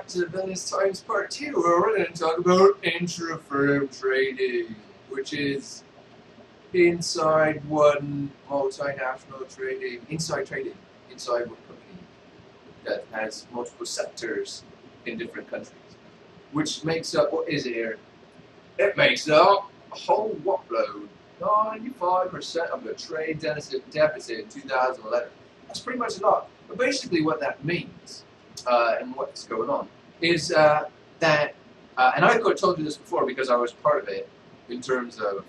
back to Villainous Times Part 2, where we're going to talk about Intra-Firm trading, which is inside one multinational trading, inside one company that has multiple sectors in different countries, which makes up, what is it here? It makes up a whole whoopload, 95% of the trade deficit in 2011. That's pretty much a lot. But basically what that means, and what's going on, is that, and I could have told you this before because I was part of it in terms of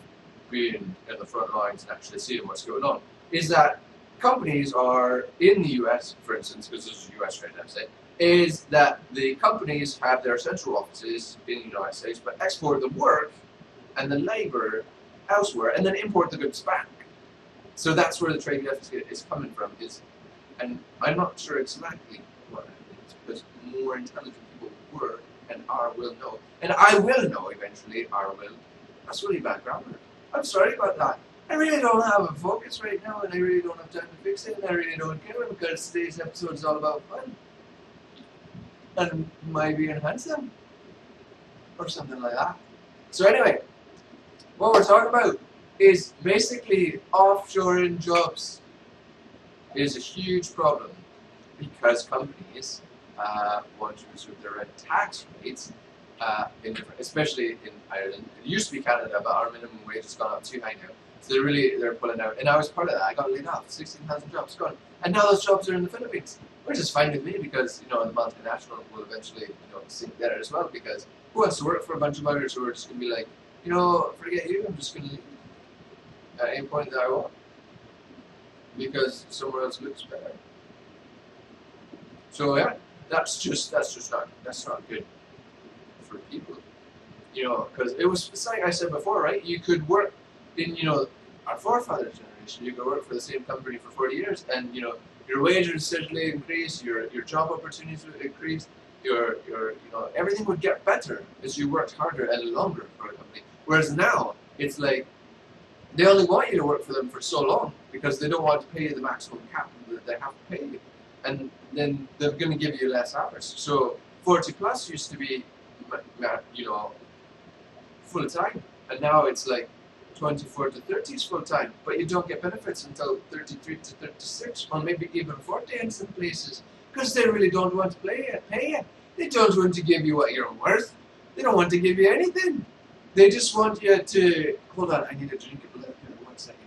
being in the front lines and actually seeing what's going on, is that companies are, in the US, for instance, because this is a US trade deficit, is that the companies have their central offices in the United States, but export the work and the labor elsewhere, and then import the goods back. So that's where the trade deficit is coming from. And I'm not sure exactly what that means, because more intelligent people were and are will know. And I will know eventually, That's really bad grammar. I'm sorry about that. I really don't have a focus right now, and I really don't have time to fix it, and I really don't care, because today's episode is all about fun. And my being handsome. Or something like that. So anyway, what we're talking about is basically offshoring jobs is a huge problem because companies want to reserve their own tax rates, especially in Ireland. It used to be Canada, but our minimum wage has gone up too high now. So they're pulling out. And I was part of that. I got laid off. 16,000 jobs gone. And now those jobs are in the Philippines, which is fine with me because, the multinational will eventually, sink there as well, because who wants to work for a bunch of others who are just going to be like, forget you, I'm just going to leave at any point that I want, because somewhere else looks better. So yeah, that's not good for people, because it was, it's like I said before, right? You could work in, our forefathers' generation, you could work for the same company for 40 years, and your wages steadily increase, your job opportunities would increase, your everything would get better as you worked harder and longer for a company. Whereas now, it's like, they only want you to work for them for so long because they don't want to pay you the maximum cap that they have to pay you. And then they're going to give you less hours. So 40 plus used to be, full time. And now it's like 24 to 30 is full time. But you don't get benefits until 33 to 36, or maybe even 40 in some places. Because they really don't want to pay you. They don't want to give you what you're worth. They don't want to give you anything. They just want you to... Hold on, I need a drink of liquor. 1 second.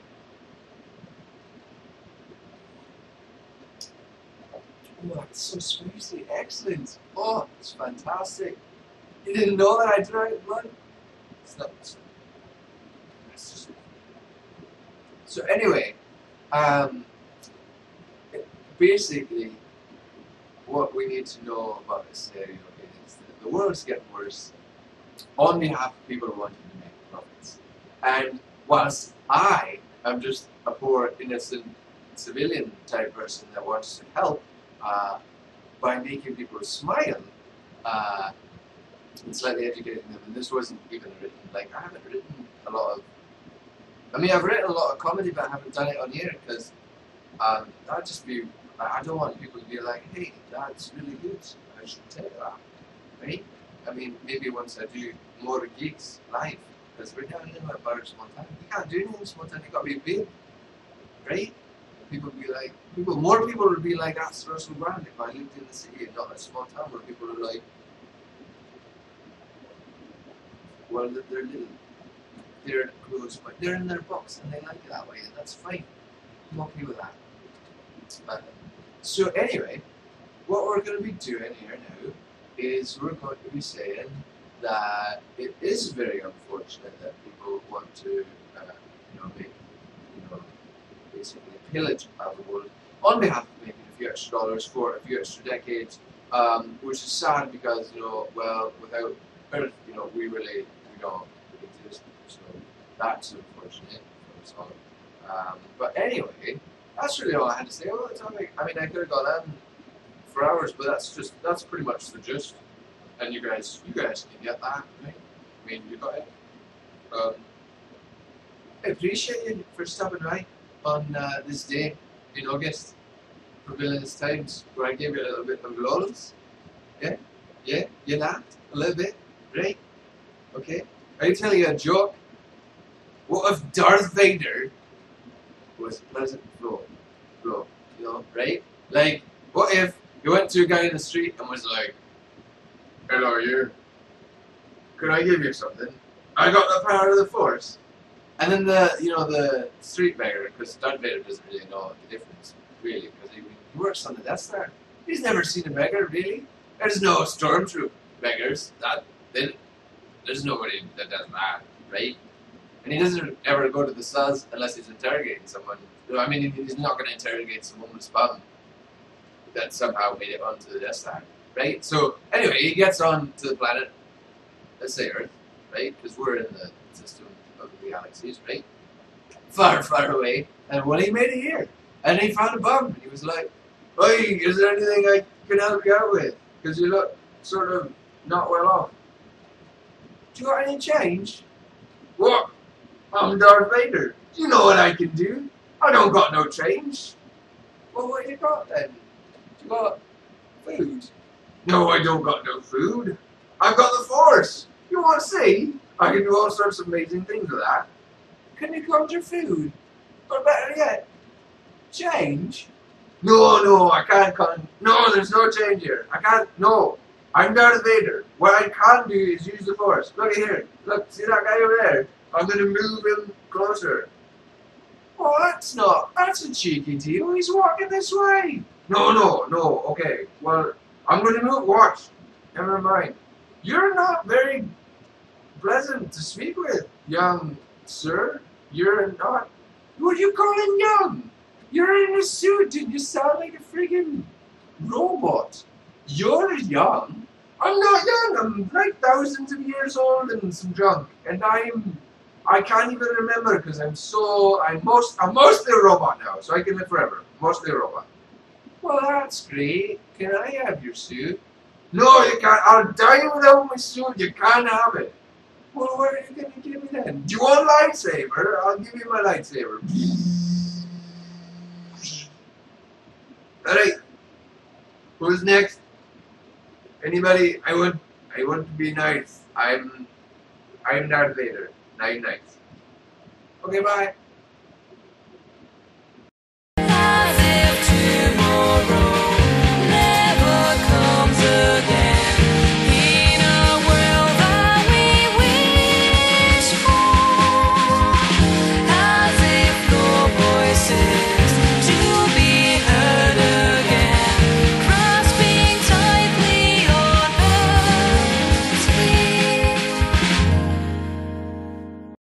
Oh, it's so spicy. Excellent. Oh, it's fantastic. You didn't know that I drank blood? It's not... It's just... So anyway, basically, what we need to know about this scenario is that the world's getting worse on behalf of people who want to make profits. And whilst I am just a poor, innocent, civilian type person that wants to help by making people smile and slightly educating them, and this wasn't even written, like, I haven't written a lot of, I've written a lot of comedy, but I haven't done it on here because that'd just be, I don't want people to be like, hey, that's really good, I should take that, right? Maybe once I do more gigs live, because we're down in a bar small time. You can't do anything small time, you gotta be big, right? People be like, more people would be like, that's Russell Brand if I lived in the city and not a small town where people are like, well, they're little, they're close, but they're in their box and they like it that way, and that's fine. I'm okay with that. So anyway, what we're going to be doing here now is we're going to be saying that it is very unfortunate that people want to, basically pillage the world on behalf of making a few extra dollars for a few extra decades, which is sad because, well, without Earth, we don't exist. So that's unfortunate for us all. But anyway, that's really all I had to say about the topic. I could have gone on for hours, but that's pretty much the gist. And you guys can get that, right? You got it. I appreciate you for stopping by on this day in August for Villainous Times, where I gave you a little bit of lulls. Yeah, Yeah? You laughed a little bit? Right? Okay. I tell you a joke. What if Darth Vader was pleasant flow? You know, right? Like, what if you went to a guy in the street and was like, "Hello, you. Could I give you something? I got the power of the Force." And then the street beggar, because Darth Vader doesn't really know the difference, really, because he works on the Death Star. He's never seen a beggar, really. There's no stormtroop beggars. There's nobody that does that, right? And he doesn't ever go to the cells unless he's interrogating someone. I mean, he's not going to interrogate some homeless bum that somehow made it onto the Death Star, right? So, anyway, he gets on to the planet, let's say Earth, right? Because we're in the system of the galaxies, right? Far, far away. And when he made it here, and he found a bum, and he was like, "Hey, is there anything I can help you out with? Because you look sort of not well off. Do you got any change?" "What? I'm Darth Vader. You know what I can do. I don't got no change." "Well, what you got then? You got food?" "No, I don't got no food. I've got the Force. You want to see? I can do all sorts of amazing things with that." "Can you conjure food? Or better yet, change?" No, I can't no, there's no change here. I can't, no. I'm Darth Vader. What I can do is use the Force. Look at here. Look, see that guy over there? I'm going to move him closer." "Oh, that's a cheeky deal. He's walking this way." No, okay. Well, I'm going to move, watch. Never mind. You're not very pleasant to speak with, young sir. You're not, what are you calling young? You're in a suit and you sound like a friggin' robot. You're young. I'm not young. I'm like thousands of years old and some junk. And I can't even remember because I'm mostly a robot now, so I can live forever. Mostly a robot. "Well, that's great. Can I have your suit?" "No, you can't. I'll die without my suit. You can't have it." "Well, what are you going to give me then?" "Do you want a lightsaber? I'll give you my lightsaber." Alright. Who's next? Anybody? I want to be nice. I'm Darth Vader. Nice. Okay, bye.